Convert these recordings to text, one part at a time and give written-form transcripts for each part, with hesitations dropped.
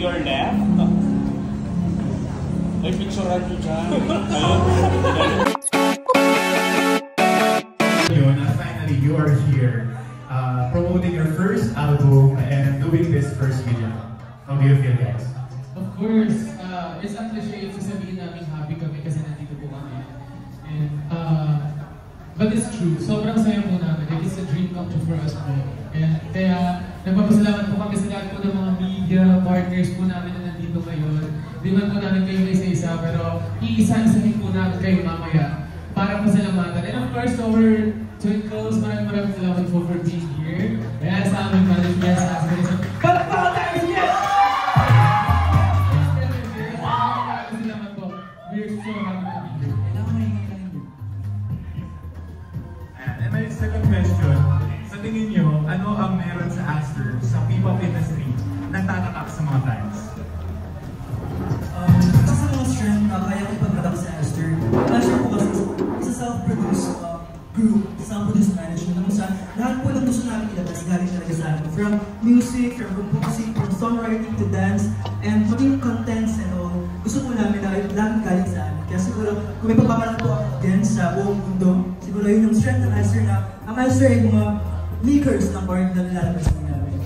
your left. Ay, picturean nyo dyan. Ayun, finally, you are here promoting your first album and doing this first video. How do you feel, guys? Of course, it's a cliche to sabihin namin happy kami kasi nandito po kami. And, but it's true, sobrang saya po namin. Like, it's a dream come true for us po. And kaya, nagpapasalamat po kami sa lahat po ng mga media partners po namin na nandito ngayon. Di man po namin kayo isa-isa, pero iisa-isahin po namin kayo mamaya para pasalamatan. And of course, our Twinkles, maraming salamat po for being here. Kaya sa aming management, sa amin sa Pagpapal tayo niya! Maraming salamat po. We're so happy to be here. And my second question, sa tingin nyo, ano ang meron sa Aster, sa P-pop industry, nagtatatak sa mga fans? Isa sa mga strength na kaya kong pagdadak sa Aster, Aster po kasi isa self-produced group, self-produced management, naman sa lahat po ng gusto namin ilabas, galing talaga sa amin. From music, from composing, from songwriting to dance, and maging contents and all, gusto po namin na laging galing sa amin. Kaya siguro, kung may pagpapalat po ako din sa buong mundo, siguro yun yung strength ng Aster na ang Aster ay mga makers ng part na nilalabas po namin.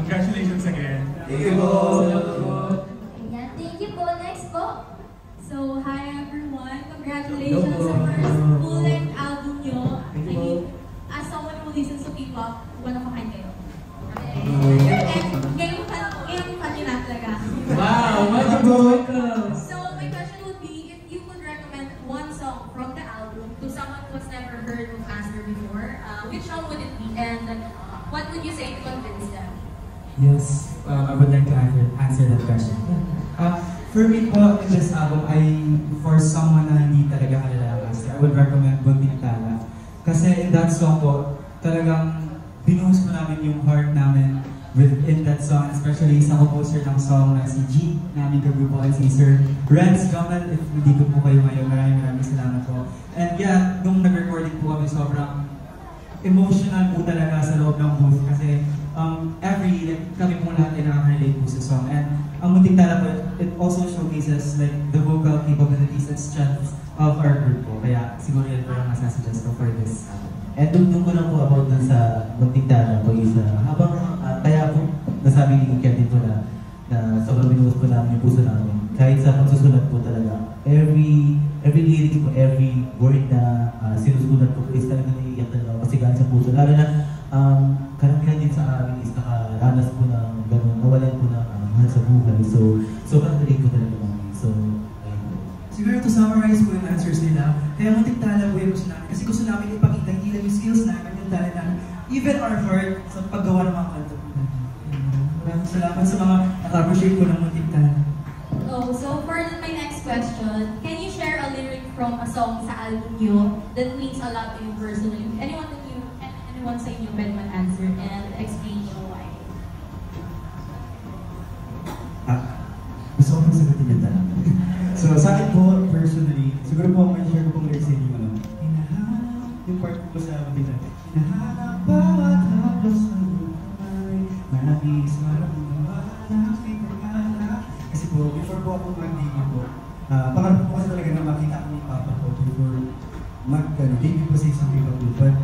Congratulations again. Thank you po. Thank you po. Next po. So, hi everyone. Congratulations sa first full-length album nyo. I mean, as someone who listens to K-pop, one of a kind kayo. And ngayon pa nyo na talaga. Wow! What a welcome! So, my question would be, if you could recommend one song from the album to someone who's never heard of Aster before, which song would it be? And what would you say to convince them? Yes, I would like to answer that question. For me po, in this album, for someone na hindi talaga kalala ang Aster, I would recommend Bunting Tala. Kasi in that song po, talagang binuhos mo namin yung heart namin within that song, especially sa composer ng song na si G, namin kagrupo ay si Sir Renz Gamal. If hindi ko po kayo ngayon, maraming salamat po. And yeah, nung nag-recording po kami, sobrang emotional po talaga sa loob ng booth kasi kami po lahat ay nakaka-relate po sa song. And ang Munting Tala po, it also showcases like the vocal capabilities and strengths of our group po. Kaya siguro yan po yung masasuggest ko for this album. And dugtong ko lang po about dun sa Munting Tala po isa. Habang kaya po nasabi ni Kevin po na sobrang binuhos po namin yung puso namin. Kahit sa pagsusulat po talaga, every lyric po, every word na sinusulat po is talaga naiiyak talaga kasi galing sa puso. Lalo na karamihan din sa amin is nakaranas po ng gano'n, nawalan po ng mahal sa buhay. So, sobrang relate po talaga namin. So, ayun po. Siguro to summarize po yung answers nila, kaya Munting Tala po yung gusto namin. Kasi gusto namin ipakita hindi lang yung skills namin, yung talent namin, even our heart sa paggawa ng mga kanta po namin. Maraming salamat sa mga naka-appreciate po ng Munting Tala. Oh, so for my next question, can you share a lyric from a song sa album nyo that means a lot to you personally? Anyone sa inyo pwede man-answer and explain nyo why? Gusto ko nang sagutin yung tanong. So, sa akin po, personally, siguro po may share ko pong lyrics sa inyo, hinahanap yung part ko sa Munting Tala. Hinahanap bawat haplos ng buhay, manapis maramdaman ang pagkakala. Kasi po, before po ako mag-debut po, pangarap po kasi talaga na makita ko yung papa ko before mag-debut po sa isang K-pop group. But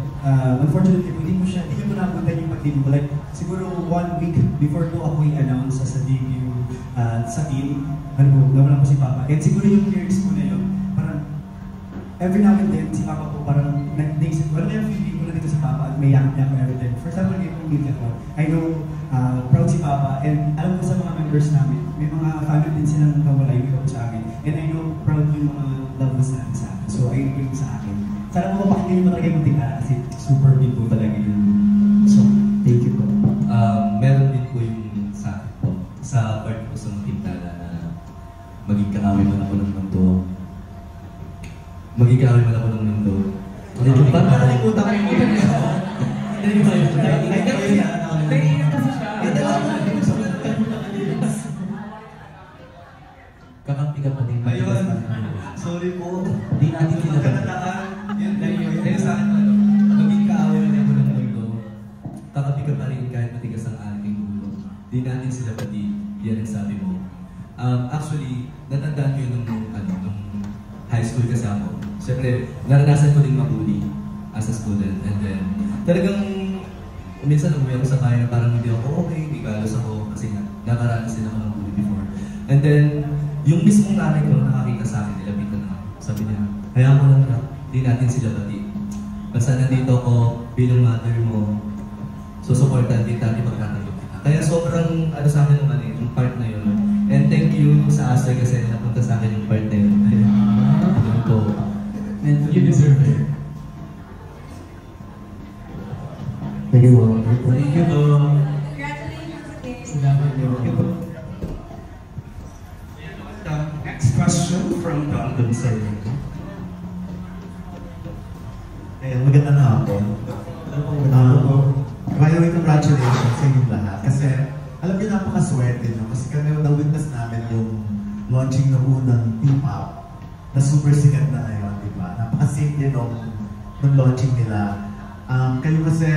unfortunately, hindi ko napunta yung pag-debut ko. Like, siguro 1 week before po ako i-announce sa debut sa team, nawala po si Papa. And siguro yung lyrics po na yun, parang every now and then, si Papa po parang naisip ko, alam yung feeling ko na dito sa Papa at may yakap niya ako every time. For example, ngayon kong meet ako, I know proud si Papa and alam ko sa mga members namin, may mga family din silang nawala yung ikaw sa akin. And I know proud yung mga loved ones natin sa akin. So, ayun po yung sa akin. Sana mo mapakinggan mo talaga yung Munting Tala kasi super big po talaga yun. So, thank you po. Meron din po yung sa akin po, sa part po sa Munting Tala na maging kaaway man ako ng mundo. Maging kaaway man ako ng mundo. Ba't nakalimutan ko yung lyrics? Hindi ba yun? Naiiyak kasi siya. Kakampi ka pa din. Ayun. Sorry po. Di natin sinasabi. Yun sa akin, maging di natin sila pati, yan ang sabi mo. Actually, natandaan ko yun nung high school kasi ako. Siyempre, naranasan ko din mabuli as a student. And then, talagang, minsan umuwi ako sa bahay na parang hindi ako okay, hindi kalos ako kasi nakaranas din ako ng bully before. And then, yung mismong nanay ko nakakita sa akin, nilapitan na ako. Sabi niya, hayaan mo lang na, di natin sila pati. Basta nandito ako bilang mother mo, susuportan din natin pagkatulog kita. Kaya sobrang sa akin yung part na yun. And thank you sa Aster kasi napunta sa akin yung part na yun. Yun po. You deserve it. Thank you, Mom. Thank you, Congratulations again. Salamat po. Next question from Brandon Sayo. Ayun, magandang hapon. By the way, congratulations sa inyong lahat. Kasi, alam niyo, napakaswerte nyo. Kasi kami na-witness namin yung launching ng unang P-pop na super sikat na ngayon, di ba? Napakasimple nung launching nila. Kayo kasi,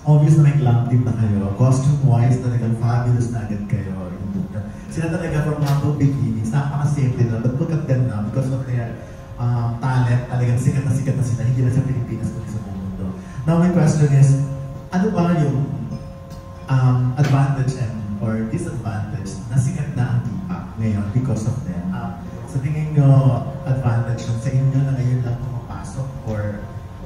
obvious na may glam team na kayo. Costume-wise, talagang fabulous na agad kayo. Sila talaga from humble beginnings, napakasimple na. But look at them now because of their talent, talagang sikat na sila, hindi na sa Pilipinas, kundi sa buong mundo. Now my question is, ano ba yung advantage or disadvantage na sikat na ang P-pop ngayon because of them? Sa tingin nyo, advantage yun sa inyo na ngayon lang pumapasok or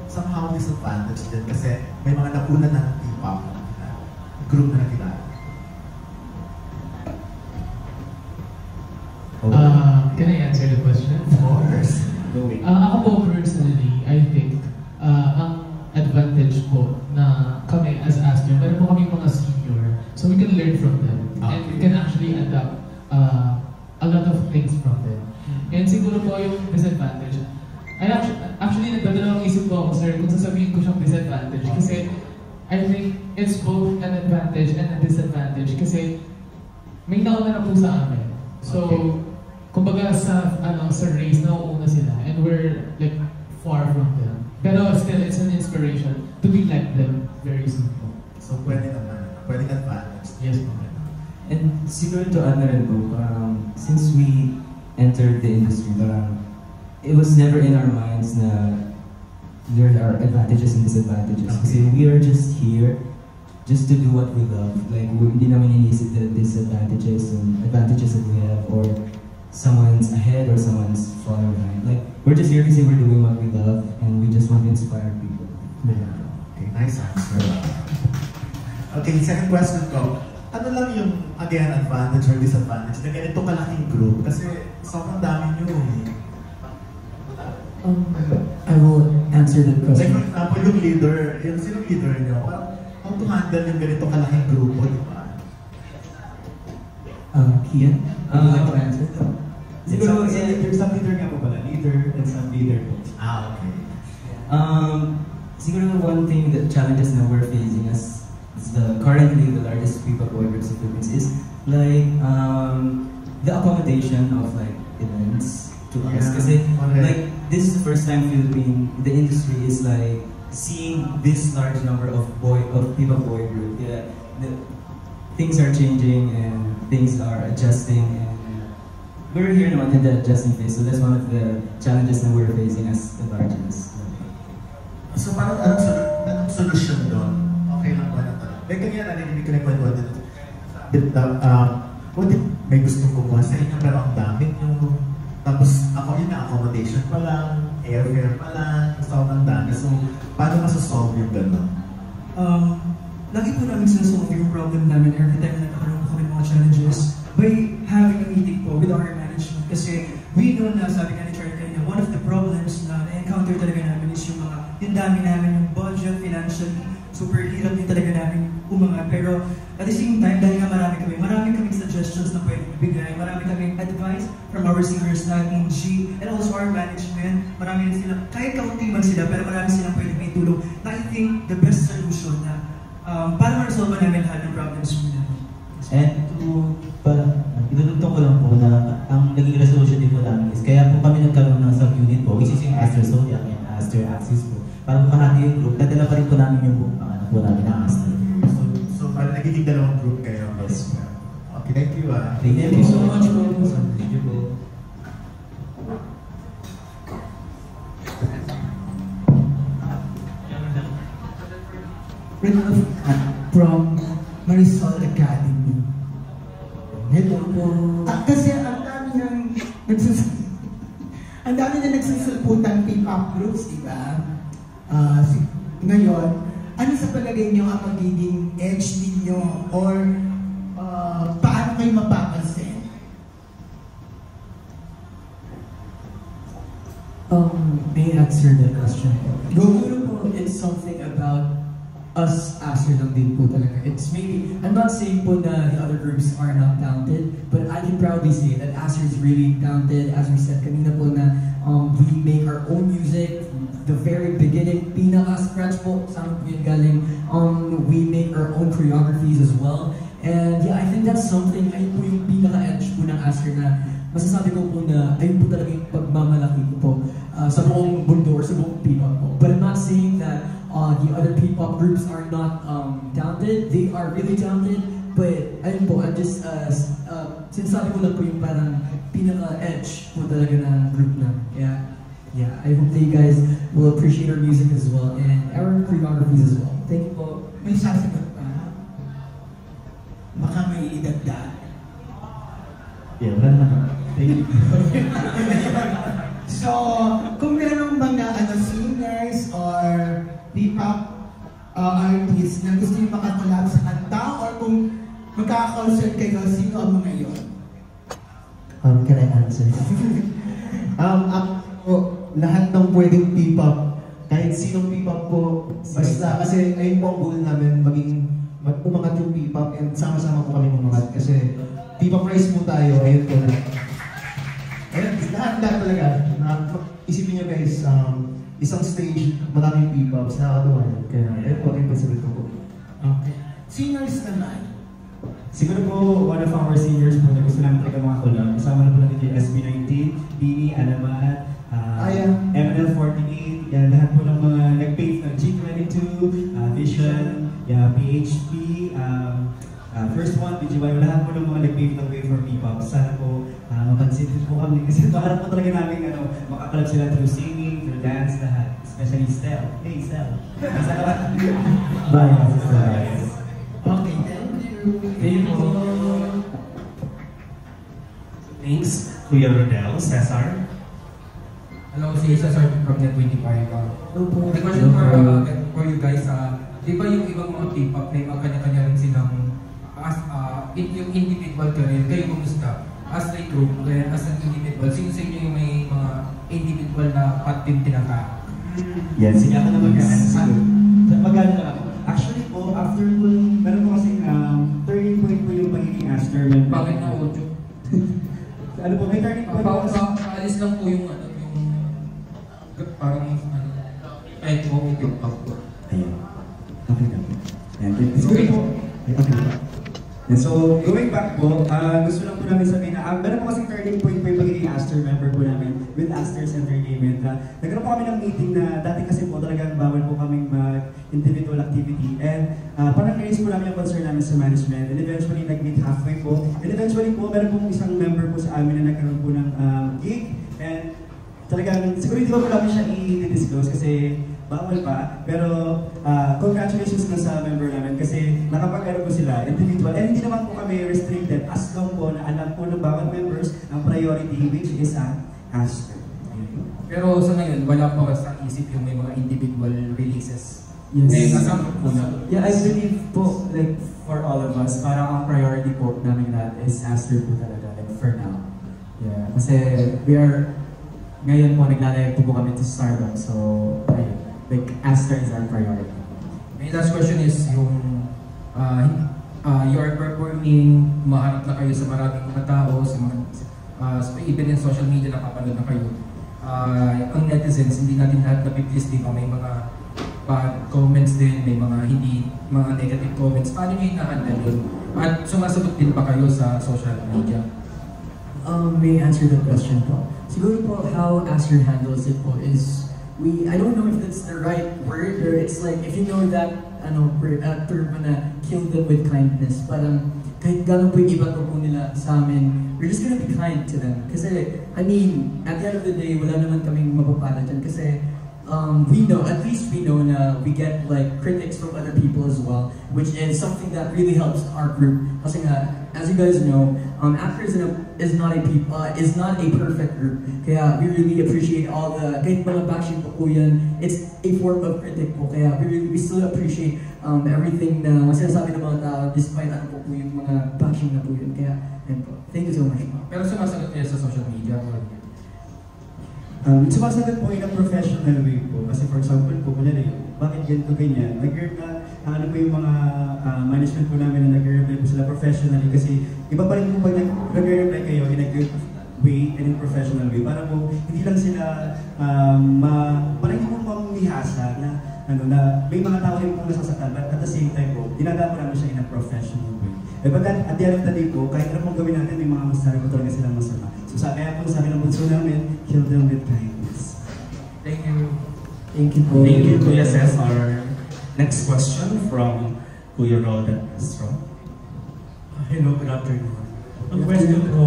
somehow disadvantage din kasi may mga nauna ng P-pop group na nakilala? Can I answer the question? Of course. Ako po personally, I think, ang advantage po na kami as Aster, meron po kami mga senior, so we can learn from them. And we can actually adapt a lot of things from them. And siguro po yung disadvantage, I actually nagdadalawang isip po ako, sir, kung sasabihin ko siyang disadvantage. Kasi I think it's both an advantage and a disadvantage. Kasi may nauna na po sa amin. So, kumbaga sa race, nauuna sila. And we're like far from them. Pero still, it's an inspiration to be like them very soon po. So, pwede naman. Pwede advantage. Yes po. And siguro to add na rin po, since we entered the industry, it was never in our minds na there are advantages and disadvantages. Kasi we are just here just to do what we love. Like, hindi namin inisip the disadvantages and advantages that we have or someone's ahead or someone's falling behind. Like, we're just here because we're doing what we love and we just want to inspire people. Okay, nice answer. Okay, second question ko. Ano lang yung, again, advantage or disadvantage na ganito kalaking group? Kasi sobrang dami nyo eh. I will answer that Like question. for example, yung leader, yung sino leader nyo? Parang, how to handle yung ganito kalaking grupo, di ba? Kian? Would you like to answer? Siguro, some leader nga po pala. Leader and some leader po. Okay. Siguro one thing that challenges that we're facing as currently the largest people boy groups in Philippines is like the accommodation of like events to us. Kasi like this is the first time the industry is like seeing this large number of people boy group. Yeah, things are changing and things are adjusting and we're here naman in the adjusting phase. So that's one of the challenges that we're facing as the largest. So parang anong solusyon doon? Okay lang ba na ito? May kanina narinig ko na kwento din. May gustong kumuha sa inyo pero ang dami nyo. Tapos ako yun na accommodation pa lang, airfare pa lang, sobrang dami. So paano masasolve yung gano'n? Lagi po namin sinasolve yung problem namin every time na nagkakaroon po kami ng mga challenges by having a meeting po with our management. Kasi we know na, sabi nga ni Charlie kanina, one of the problems na na-encounter talaga namin is yung dami namin, yung budget, financially, super hirap din talaga namin umangat. Pero at the same time, dahil nga marami kaming suggestions na pwedeng ibigay, marami kaming advice from our singers natin, G, and also our management. Marami rin sila, kahit kaunti man sila, pero marami silang pwedeng may tulong. Na I think the best solution na para ma-resolve namin lahat ng problems mo namin. And idudugtong ko lang po na ang naging resolution din po namin is kaya po kami nagkaroon ng sub-unit po, which is yung Aster Zodiac and Aster Axis po. Para po kahati yung group, nadala pa rin po namin yung buong pangalan po namin ng Aster. So parang nagiging dalawang group kayo. Yes. you ah. Thank Thank you so much po. Thank you po. From Marisol Academy. Hello po. Kasi ang dami nang ang dami na nagsusulputan P-pop groups, di ba? Ngayon, ano sa palagay niyo ang magiging edge ninyo or paano kayo mapapansin? May I answer that question? Go. It's something about us Aster lang din po talaga. It's maybe, I'm not saying po na the other groups are not talented, but I can proudly say that Aster is really talented. As we said kanina po na we make our own music. The very beginning, pinaka-scratch po, saan po yun galing. We make our own choreographies as well. And yeah, I think that's something, ayun po yung pinaka-edge po ng Aster na masasabi ko po na ayun po talaga yung pagmamalaki ko po sa buong mundo or sa buong P-pop po. But I'm not saying that the other P-pop groups are not talented. They are really talented. But ayun po, I'm just sinasabi ko lang po yung parang pinaka-edge po talaga ng group na. Yeah, I hope that you guys will appreciate our music as well and our choreographies as well. Thank you po. May sasagot pa? Baka may idagdag. Yeah, wala naman. Thank you. So, kung meron mga singers or P-pop artists na gusto nyo makakolab sa kanta or kung magkaka-concert kayo, sino ang mga yun? Can I answer? Lahat ng pwedeng P-pop, kahit sinong P-pop po, basta kasi ayun po ang goal namin, maging umangat yung P-pop and sama-sama po kami umangat kasi P-pop race po tayo, ayun po na. Ayun, lahat talaga. Isipin nyo guys, isang stage, maraming P-pop, nakakatuwa yun. Kaya ayun po, ayun po sabi ko po. Okay. Singers naman. Siguro po, one of our seniors po na gusto namin talaga mga collab. Kasama na po natin yung SB19, Bini, Alamat, MNL48, yan, lahat po ng mga nag-pave ng G22, Vision, PHP, First One, BGY, lahat po ng mga nag-pave ng way for P-pop. Sana po mapansin din po kami kasi parang po talaga namin makakalab sila through singing, through dance, lahat. Especially Stel. Hey, Stel. Bye. Okay, thank you. Thank you po. Thanks, Kuya Rodel, Cesar. Hello, si Cesar from Net25. The question for you guys, di ba yung ibang mga K-pop may magkanya-kanya rin silang yung individual career, kayo kumusta? As a group, as an individual, sino sa inyo yung may mga individual na patim tinaka? Yan, sige ako na mag-answer. Magano na ako. Actually po, after po, meron po kasing turning point po yung pagiging Aster member. Bakit na audio? Ano po, may turning point po kasi. Alis lang po yung parang kahit po TikTok po. Ayan. Okay na po. Siguro po. Okay. And so, going back po, gusto lang po namin sabihin na meron po kasing turning point po yung pagiging Aster member po namin with Aster's Entertainment. Nagkaroon po kami ng meeting na dati kasi po talagang bawal po kaming mag-individual activity. And parang raise po namin yung concern namin sa management. And eventually, nag-meet halfway po. And eventually po, meron po isang member po sa amin na nagkaroon po ng gig. And talagang, siguro hindi po namin siya i-disclose kasi bawal pa. Pero congratulations na sa member namin kasi nakapag-aral po sila individual. And hindi naman po kami restricted as long po na alam po ng bawat members ang priority which is Aster. Pero sa ngayon, wala pa sa isip yung may mga individual releases. Yes. Kasama po na. Yeah, I believe po, like, for all of us, parang ang priority po namin lahat is Aster po talaga, like, for now. Yeah, kasi ngayon po, naglalagay po kami to Stardom, so, ayun, like, Aster is our priority. My last question is yung, you are performing, mahanap na kayo sa maraming mga tao, sa mga, even in social media, nakapanood na kayo. Ang netizens, hindi natin lahat na-please, di ba? May mga comments din, may mga mga negative comments. Paano nyo hinahandle yun? At sumasagot din pa kayo sa social media? May I answer the question po. Siguro po, how Aster handles it po is, I don't know if that's the right word, or it's like, if you know that, term na, kill them with kindness. Parang, kahit gano'n po yung iba po nila sa amin, we're just gonna be kind to them. Kasi, I mean, at the end of the day, wala naman kaming mapapala dyan. Kasi, we know, at least we know na we get like critics from other people as well, which is something that really helps our group. Kasi nga, as you guys know, Actors is not a perfect group. Kaya we really appreciate all the, kahit mga bashing po po yan, it's a form of critic po. Kaya we still appreciate everything na masinasabi ng mga tao, despite ano po yung mga bashing na po yun. Kaya, yun po. Thank you so much. Pero sumasagot kayo sa social media or sumasagot po in a professional way po. Kasi for example po, bakit ganito ganyan? Ano po yung mga management po namin na nag-reply po sila professionally. Kasi iba pa rin po pag nag-reply kayo in a good way and in professional way. Para po, hindi lang sila, parang hindi po mamihasa na, na may mga tao rin po nasasaktan. But at the same time po, dinadaan po namin siya in a professional way. But at the end of the day po, kahit ano pong gawin natin, may mga masasabi po talaga silang masama. So kaya po sabi ng bunso namin, kill them with kindness. Thank you. Thank you po. Thank you, Kuya Cesar. Next question from Kuya Roldan Castro. Hello, good afternoon. Ang question ko,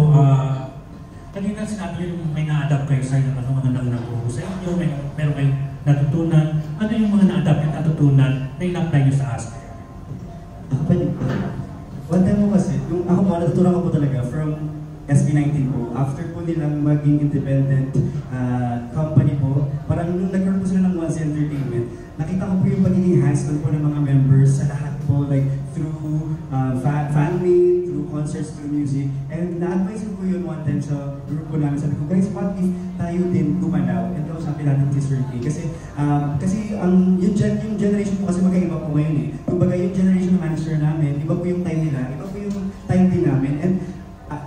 kanina sinabi yung may na-adapt kayo sa inyo, ano mga nagnaguho sa inyo, meron kayong natutunan. Ano yung mga na-adapt at natutunan na in-apply nyo sa Aster? One time mo kasi, yung ako po, natutunan ko po talaga from SB19 po. After po nilang maging independent company po, parang nung nag-work po sila ng Once Entertainment, nakita ko po yung pagiging hands-on po ng mga members sa lahat po, like through fan-made, through concerts, through music. And na-advise ko po yun one time sa group po namin. Sabi ko, guys, what if tayo din gumalaw? And tapos sabi natin si Sir K. Kasi yung generation po kasi magkaiba po ngayon eh. Kumbaga yung generation na manager namin, iba po yung time nila, iba po yung time din namin. And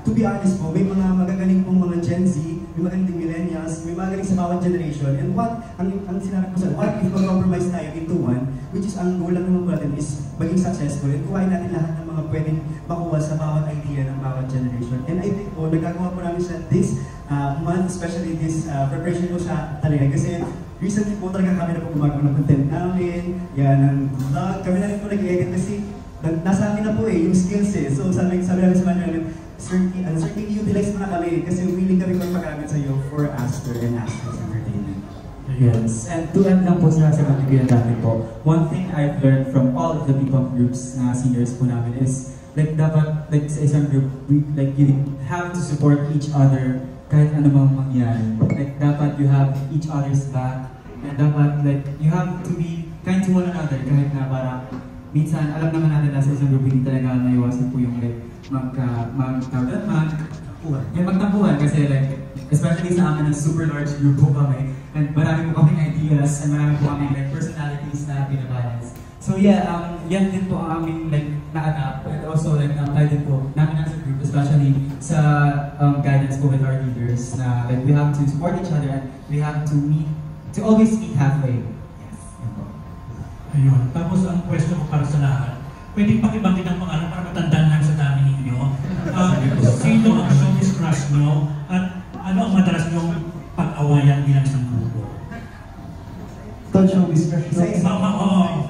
to be honest po, may mga magagaling pong mga Gen Z, may magagaling millennials, may magagaling sa bawat generation. And ang sinabi ko sa what if mag-compromise tayo into one, which is ang goal lang naman po natin is maging successful and kuhain natin lahat ng mga pwedeng makuha sa bawat idea ng bawat generation. And I think po, nagagawa po namin sa this month, especially this preparation po siya talaga. Kasi recently po talaga kami na po gumagawa ng content namin, yan, ng vlog, kami na rin po nag-edit kasi nasa akin na po yung skills eh. So sabi namin sa manager namin, Sir K, utilize mo na kami kasi willing kami magpagamit sa iyo for Aster and Aster's Entertainment. Yes, and to end lang po sa sagot ni Kuya Dami po, one thing I've learned from all of the P-pop groups na seniors po namin is like dapat like sa isang group, you have to support each other kahit ano mang mangyari. Like dapat you have each other's back and dapat like you have to be kind to one another kahit na parang minsan alam naman natin na sa isang group hindi talaga naiwasan po yung like magtampuhan kasi like especially sa amin na super large group po kami and marami po kaming ideas and marami po kaming like personalities na pinabalance. So yeah, yan din po ang aming like na-adapt and also like na-apply din po namin as a group, especially sa guidance po with our leaders na like we have to support each other and we have to always meet halfway. Yes. Ayun. Tapos ang question ko para sa lahat, pwedeng pakibanggit ang pangalan para matandaan lang sa dami ninyo. Sino ang showbiz crush nyo at ano ang madalas nyong pag-awayan bilang isang grupo? Showbiz crush? Oo.